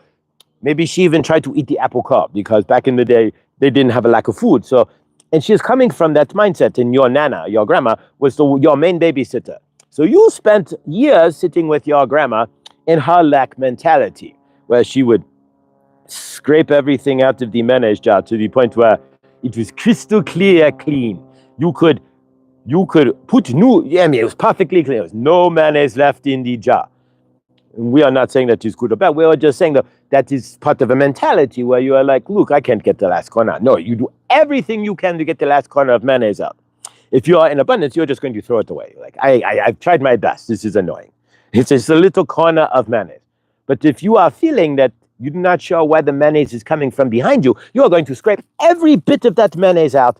Maybe she even tried to eat the apple cart because back in the day, they didn't have a lack of food. So, and she's coming from that mindset. And your nana, your grandma, was your main babysitter. So you spent years sitting with your grandma in her lack mentality, where she would scrape everything out of the mayonnaise jar to the point where it was crystal clear, clean. You could put it was perfectly clean. There was no mayonnaise left in the jar. We are not saying that is good or bad. We are just saying that is part of a mentality where you are like, look, I can't get the last corner. No, you do everything you can to get the last corner of mayonnaise out. If you are in abundance, you're just going to throw it away. Like, I've tried my best. This is annoying. It's just a little corner of mayonnaise. But if you are feeling that you're not sure where the mayonnaise is coming from behind you, you are going to scrape every bit of that mayonnaise out,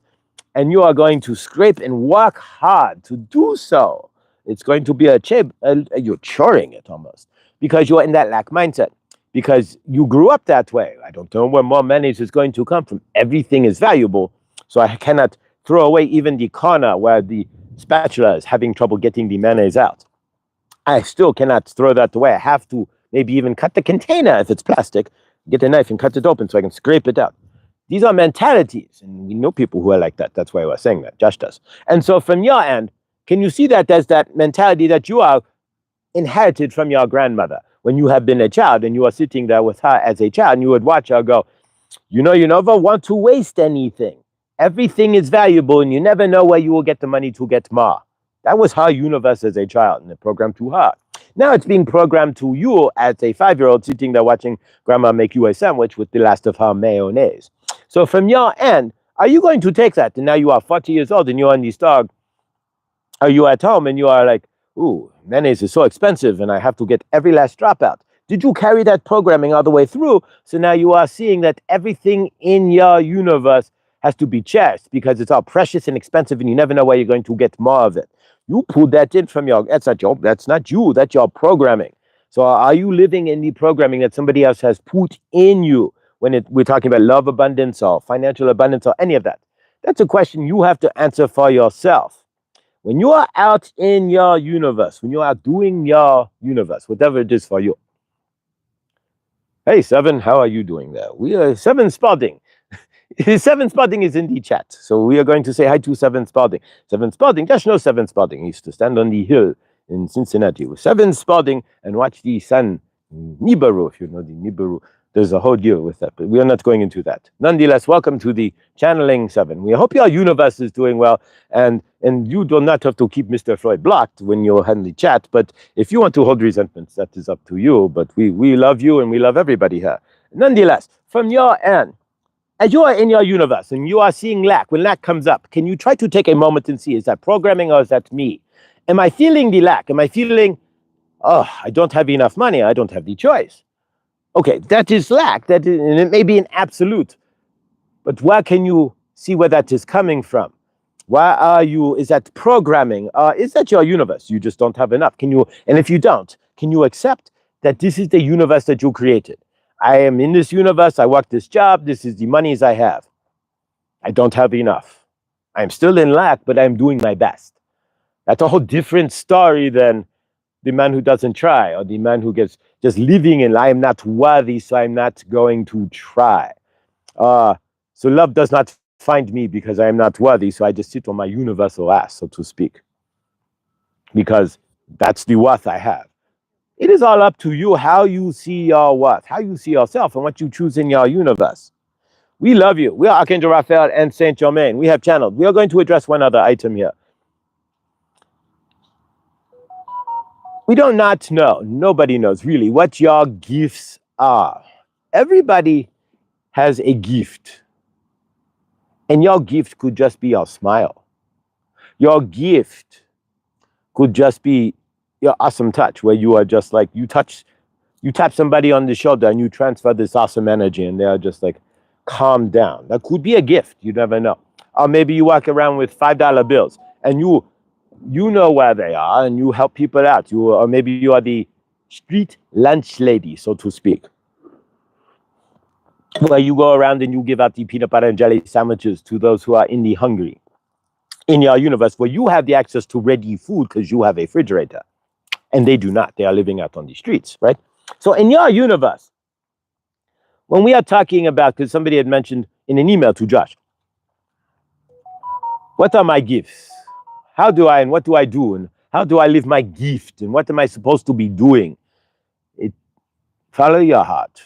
and you are going to scrape and work hard to do so. It's going to be you're choring it almost, because you're in that lack mindset, because you grew up that way. I don't know where more mayonnaise is going to come from. Everything is valuable, so I cannot throw away even the corner where the spatula is having trouble getting the mayonnaise out. I still cannot throw that away. I have to maybe even cut the container if it's plastic, get a knife and cut it open so I can scrape it out. These are mentalities, and we know people who are like that. That's why I was saying that. Josh does. And so from your end, can you see that as that mentality that you are inherited from your grandmother? When you have been a child and you are sitting there with her as a child, and you would watch her go, you never want to waste anything. Everything is valuable, and you never know where you will get the money to get more. That was her universe as a child, and it programmed to her. Now it's being programmed to you as a 5-year-old sitting there watching grandma make you a sandwich with the last of her mayonnaise. So from your end, are you going to take that? And now you are 40 years old and you're on this dog. Are you at home and you are like, ooh, mayonnaise is so expensive and I have to get every last drop out? Did you carry that programming all the way through? So now you are seeing that everything in your universe has to be cherished because it's all precious and expensive and you never know where you're going to get more of it. You pulled that in from that's not you, that's your programming. So are you living in the programming that somebody else has put in you when we're talking about love abundance or financial abundance or any of that? That's a question you have to answer for yourself. When you are out in your universe, when you are doing your universe, whatever it is for you. Hey, Seven, how are you doing there? We are Seven Spalding. Seven Spalding is in the chat. So we are going to say hi to Seven Spalding. Seven Spalding, just know Seven Spalding. He used to stand on the hill in Cincinnati with Seven Spalding and watch the sun, Nibiru, if you know the Nibiru. There's a whole deal with that, but we are not going into that. Nonetheless, welcome to the Channeling 7. We hope your universe is doing well, and you do not have to keep Mr. Floyd blocked when you're in the chat, but if you want to hold resentments, that is up to you, but we love you and we love everybody here. Nonetheless, from your end, as you are in your universe and you are seeing lack, when lack comes up, can you try to take a moment and see, is that programming or is that me? Am I feeling the lack? Am I feeling, oh, I don't have enough money, I don't have the choice? Okay, that is lack, and it may be an absolute, but where can you see where that is coming from? Why are you, is that programming? Is that your universe? You just don't have enough. And if you don't, can you accept that this is the universe that you created? I am in this universe, I work this job, this is the monies I have. I don't have enough. I'm still in lack, but I'm doing my best. That's a whole different story than the man who doesn't try, or the man who gets just living in, I am not worthy, so I'm not going to try. So love does not find me because I am not worthy, so I just sit on my universal ass, so to speak, because that's the worth I have. It is all up to you how you see your worth, how you see yourself, and what you choose in your universe. We love you. We are Archangel Raphael and Saint Germain. We have channeled. We are going to address one other item here. We do not know, nobody knows really what your gifts are. Everybody has a gift. And your gift could just be your smile. Your gift could just be your awesome touch, where you are just like, you tap somebody on the shoulder and you transfer this awesome energy and they are just like, calm down. That could be a gift. You never know. Or maybe you walk around with $5 bills and you know where they are and you help people out. Or maybe you are the street lunch lady, so to speak, where you go around and you give out the peanut butter and jelly sandwiches to those who are in the hungry. In your universe, where you have the access to ready food because you have a refrigerator, and they do not. They are living out on the streets, right? So in your universe, when we are talking about, because somebody had mentioned in an email to Josh, what are my gifts? How do I, and what do I do? And how do I live my gift? And what am I supposed to be doing? Follow your heart.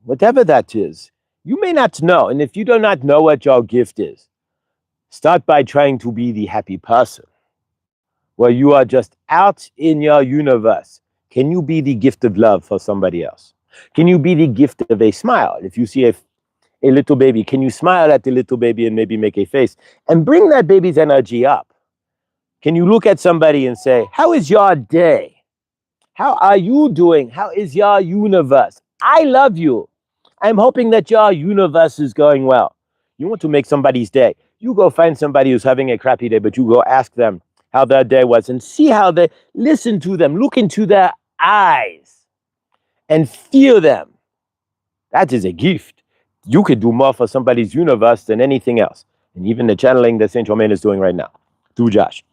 Whatever that is, you may not know. And if you do not know what your gift is, start by trying to be the happy person, where you are just out in your universe. Can you be the gift of love for somebody else? Can you be the gift of a smile? If you see a little baby, can you smile at the little baby and maybe make a face and bring that baby's energy up? Can you look at somebody and say, how is your day? How are you doing? How is your universe? I love you. I'm hoping that your universe is going well. You want to make somebody's day. You go find somebody who's having a crappy day, but you go ask them how their day was and see how they, listen to them, look into their eyes and feel them. That is a gift. You could do more for somebody's universe than anything else. And even the channeling that Saint Germain is doing right now through Josh.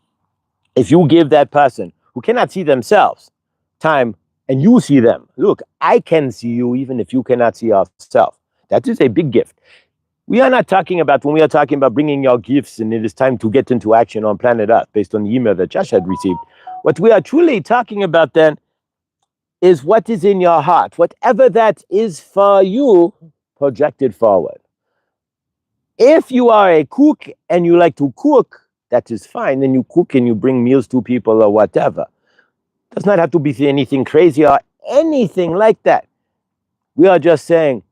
If you give that person who cannot see themselves time and you see them, look, I can see you even if you cannot see yourself. That is a big gift. We are not talking about, when we are talking about bringing your gifts and it is time to get into action on planet Earth based on the email that Josh had received. What we are truly talking about then is what is in your heart. Whatever that is for you, projected forward. If you are a cook and you like to cook, that is fine. Then you cook and you bring meals to people or whatever. It does not have to be anything crazy or anything like that. We are just saying,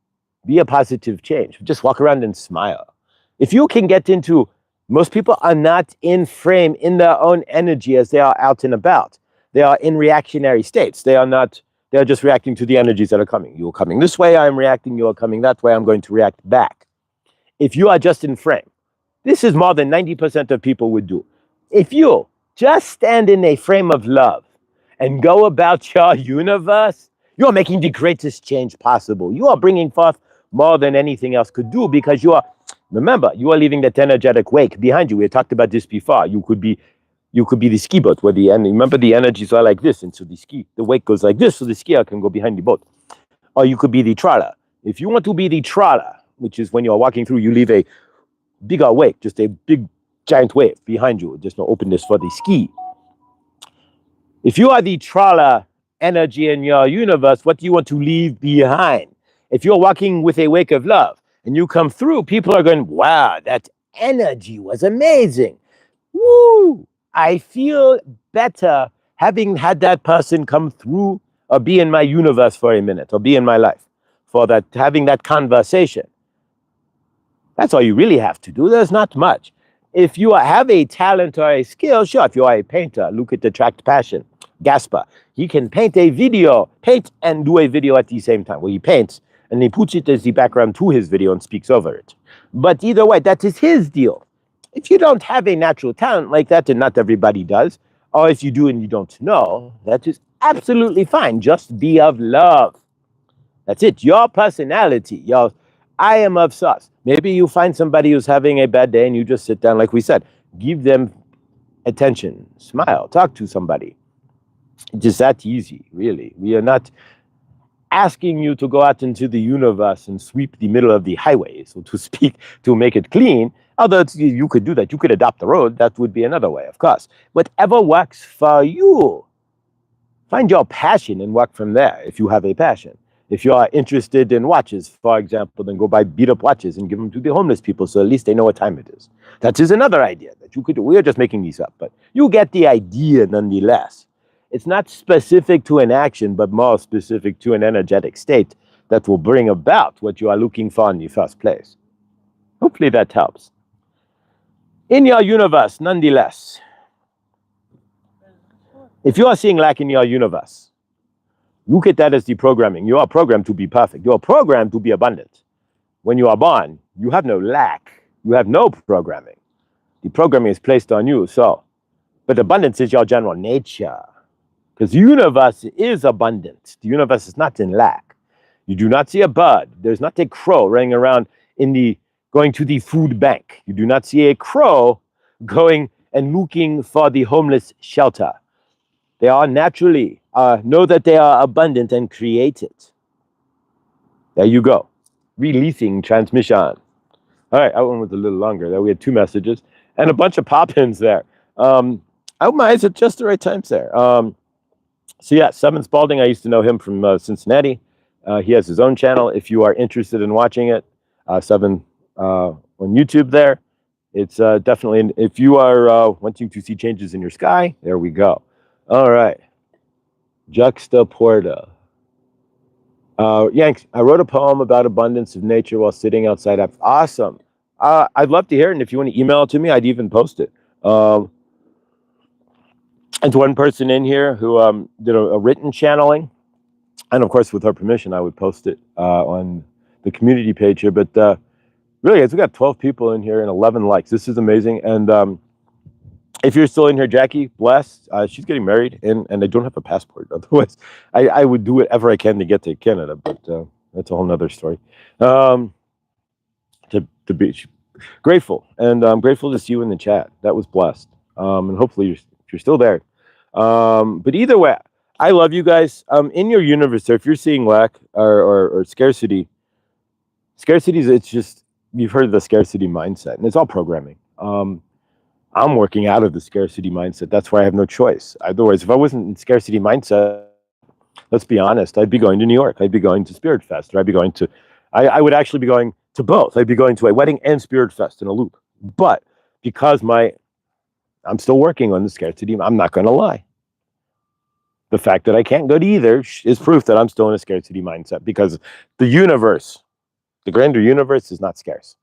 be a positive change. Just walk around and smile. If you can get into, most people are not in frame in their own energy as they are out and about. They are in reactionary states. They are just reacting to the energies that are coming. You're coming this way, I'm reacting. You're coming that way, I'm going to react back. If you are just in frame, this is more than 90% of people would do. If you just stand in a frame of love and go about your universe, you are making the greatest change possible. You are bringing forth more than anything else could do, because you are, remember, you are leaving that energetic wake behind you. We talked about this before. You could be the ski boat where remember the energies are like this, and so the wake goes like this, so the skier can go behind the boat. Or you could be the trawler. If you want to be the trawler, which is when you're walking through, you leave a bigger wake, just a big giant wave behind you. There's no openness for the ski. If you are the trawler energy in your universe, what do you want to leave behind? If you're walking with a wake of love and you come through, people are going, wow, that energy was amazing. Woo! I feel better having had that person come through or be in my universe for a minute or be in my life for that, having that conversation. That's all you really have to do. There's not much. If you have a talent or a skill, sure, if you are a painter, look at Attract Passion. Gasper, he can paint and do a video at the same time. Well, he paints and he puts it as the background to his video and speaks over it. But either way, that is his deal. If you don't have a natural talent like that, and not everybody does, or if you do and you don't know, that is absolutely fine. Just be of love. That's it. Your personality, I am of sauce. Maybe you find somebody who's having a bad day and you just sit down, like we said, give them attention, smile, talk to somebody. It's just that easy, really. We are not asking you to go out into the universe and sweep the middle of the highway, so to speak, to make it clean. Although you could do that. You could adopt the road. That would be another way, of course. Whatever works for you. Find your passion and work from there if you have a passion. If you are interested in watches, for example, then go buy beat-up watches and give them to the homeless people so at least they know what time it is. That is another idea that you could do. We are just making these up, but you get the idea nonetheless. It's not specific to an action, but more specific to an energetic state that will bring about what you are looking for in the first place. Hopefully that helps. In your universe, nonetheless, If you are seeing lack in your universe, look at that as deprogramming. You are programmed to be perfect. You are programmed to be abundant. When you are born, you have no lack. You have no programming. The programming is placed on you. So, but abundance is your general nature. Because the universe is abundant. The universe is not in lack. You do not see a bird. There's not a crow running around going to the food bank. You do not see a crow going and looking for the homeless shelter. They are naturally, know that they are abundant and create it. There you go. Releasing transmission. All right, that one was a little longer. There we had 2 messages and a bunch of pop-ins there. I hope my eyes at just the right times there. So yeah, Seven Spalding, I used to know him from Cincinnati. He has his own channel. If you are interested in watching it, Seven on YouTube there. It's definitely, if you are wanting to see changes in your sky, there we go. All right. Juxtaporta. Yanks, I wrote a poem about abundance of nature while sitting outside. Awesome. I'd love to hear it. And if you want to email it to me, I'd even post it. And one person in here who did a written channeling. And of course, with her permission, I would post it on the community page here. But really, guys, we got 12 people in here and 11 likes. This is amazing. And if you're still in here, Jackie, blessed. She's getting married, and I don't have a passport. Otherwise, I would do whatever I can to get to Canada. But that's a whole nother story. To be grateful. And I'm grateful to see you in the chat. That was blessed. And hopefully you're still there. But either way, I love you guys. In your universe, if you're seeing lack or scarcity, it's just, you've heard of the scarcity mindset, and it's all programming. I'm working out of the scarcity mindset. That's why I have no choice. Otherwise, if I wasn't in scarcity mindset, let's be honest, I'd be going to New York. I'd be going to Spirit Fest, or I'd be going to, I would actually be going to both. I'd be going to a wedding and Spirit Fest in a loop. But because I'm still working on the scarcity, I'm not going to lie. The fact that I can't go to either is proof that I'm still in a scarcity mindset, because the universe, the grander universe, is not scarce.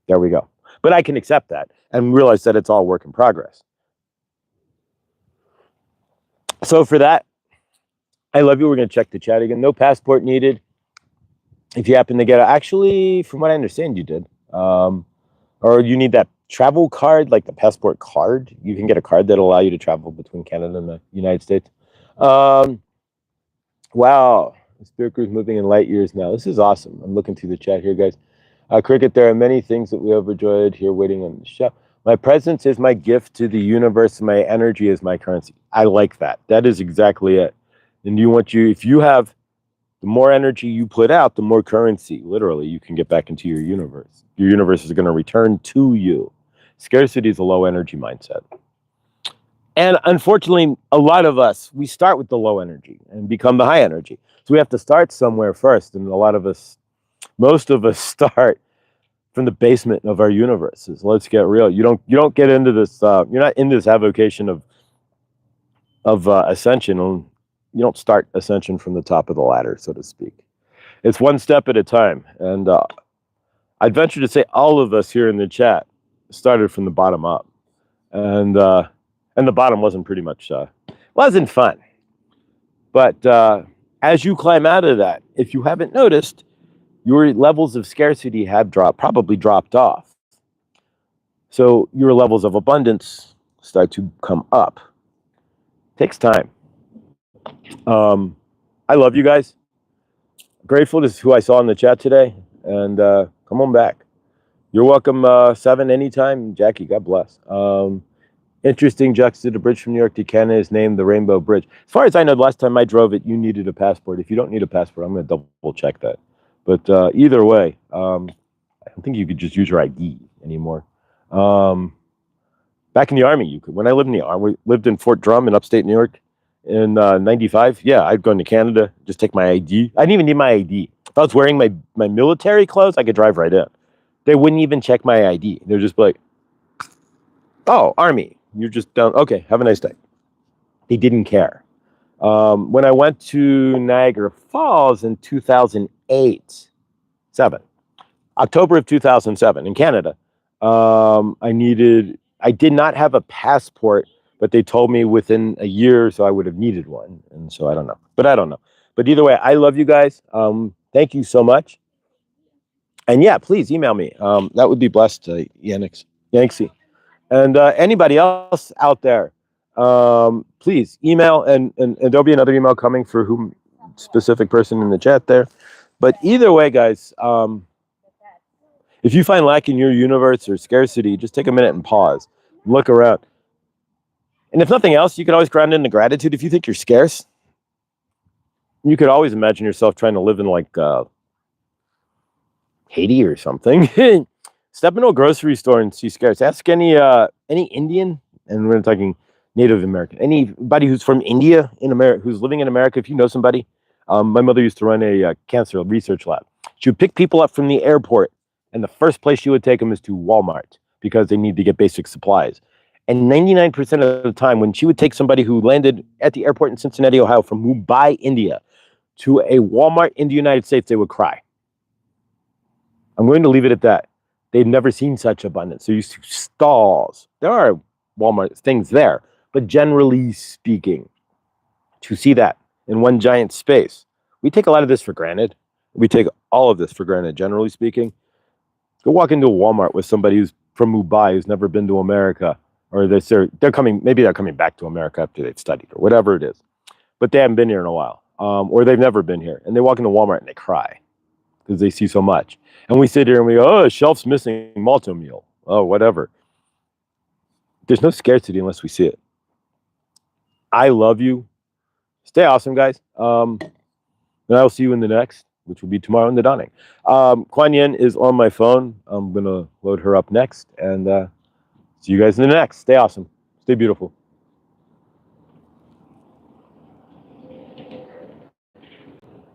There we go. But I can accept that and realize that it's all work in progress. So for that, I love you. We're going to check the chat again. No passport needed. If you happen to get actually, from what I understand, you did. Or you need that travel card, like the passport card. You can get a card that'll allow you to travel between Canada and the United States. Wow. The Spirit Crew's moving in light years now. This is awesome. I'm looking through the chat here, guys. Cricket, there are many things that we overjoyed here waiting on the show. My presence is my gift to the universe. My energy is my currency. I like that. That is exactly it. And if you have, the more energy you put out, the more currency, literally, you can get back into your universe. Your universe is going to return to you. Scarcity is a low energy mindset. And unfortunately, a lot of us, we start with the low energy and become the high energy. So we have to start somewhere first. And most of us start from the basement of our universes. Let's get real. You don't get into this. You're not in this avocation of ascension. You don't start ascension from the top of the ladder, so to speak. It's one step at a time. And I'd venture to say all of us here in the chat started from the bottom up, and the bottom wasn't fun. But as you climb out of that, if you haven't noticed, your levels of scarcity have probably dropped off. So your levels of abundance start to come up. Takes time. I love you guys. Grateful to who I saw in the chat today, and come on back. You're welcome, Seven, anytime. Jackie, God bless. Interesting juxta, the bridge from New York to Canada is named the Rainbow Bridge. As far as I know, the last time I drove it, you needed a passport. If you don't need a passport, I'm going to double check that. But either way, I don't think you could just use your ID anymore. Back in the Army, you could. When I lived in the Army, lived in Fort Drum in upstate New York in 95. Yeah, I'd go into Canada, just take my ID. I didn't even need my ID. If I was wearing my military clothes, I could drive right in. They wouldn't even check my ID. They're just like, oh, Army, you're just down. Okay, have a nice day. They didn't care. When I went to Niagara Falls in October of 2007 in Canada, I did not have a passport but they told me within a year or so I would have needed one. And so I don't know. But I don't know. But either way, I love you guys. Thank you so much. And yeah, please email me. That would be blessed, Yanxi. And anybody else out there, please email, and there'll be another email coming for whom specific person in the chat there. But either way, guys, if you find lack in your universe or scarcity, just take a minute and pause, look around. And if nothing else, you could always ground into gratitude. If you think you're scarce, you could always imagine yourself trying to live in like Haiti or something. Step into a grocery store and see scarce. Ask any Indian, and we're talking Native American, anybody who's from India in America, who's living in America. If you know somebody, my mother used to run a cancer research lab. She would pick people up from the airport, and the first place she would take them is to Walmart because they need to get basic supplies. And 99% of the time, when she would take somebody who landed at the airport in Cincinnati, Ohio, from Mumbai, India, to a Walmart in the United States, they would cry. I'm going to leave it at that. They've never seen such abundance. They're used to stalls. There are Walmart things there, but generally speaking, to see that in one giant space, we take a lot of this for granted. We take all of this for granted, generally speaking. Go walk into a Walmart with somebody who's from Mumbai, who's never been to America, or they're coming, maybe they're coming back to America after they've studied or whatever it is, but they haven't been here in a while, or they've never been here, and they walk into Walmart and they cry because they see so much. And we sit here and we go, oh, shelf's missing malto meal. Oh, whatever. There's no scarcity unless we see it. I love you. Stay awesome, guys. And I'll see you in the next, which will be tomorrow in the dawning. Kuan Yin is on my phone. I'm going to load her up next. And see you guys in the next. Stay awesome. Stay beautiful.